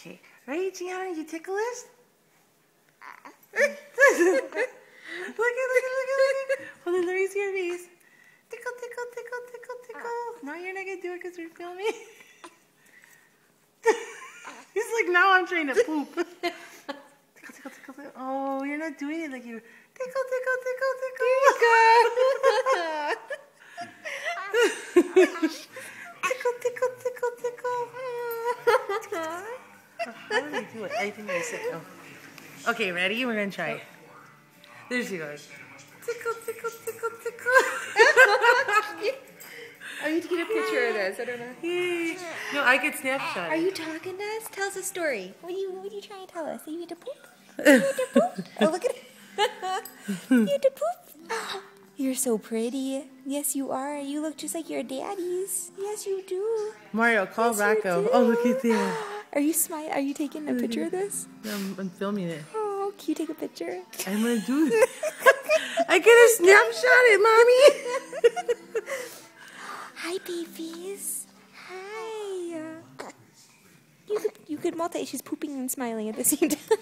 Okay, ready, Gianna? You tickle us? Look at. Hold on, let me see your face. Tickle, tickle, tickle, tickle, tickle. No, you're not gonna do it because we're filming. He's like, now I'm trying to poop. Tickle, tickle, tickle, tickle. Oh, you're not doing it like you. Tickle, tickle, tickle, tickle. Tickle, tickle, tickle, tickle. How do they do it? I think they said, oh. Okay, ready? We're gonna try it. There she goes. Tickle, tickle, tickle, tickle. I need to get a picture of this. I don't know. Yay. No, I could snapshot. Are you talking to us? Tell us a story. What are you trying to tell us? Are you to poop? Are you to poop? Oh, look at it. You to poop? You're so pretty. Yes, you are. You look just like your daddy's. Yes, you do. Mario, call Yes, Rocco. you do. Oh, look at that. Are you smiling? Are you taking a picture of this? No, I'm filming it. Oh, can you take a picture? I'm gonna do it. I gotta snapshot it, Mommy. Hi, babies. Hi. You could multi. She's pooping and smiling at the same time.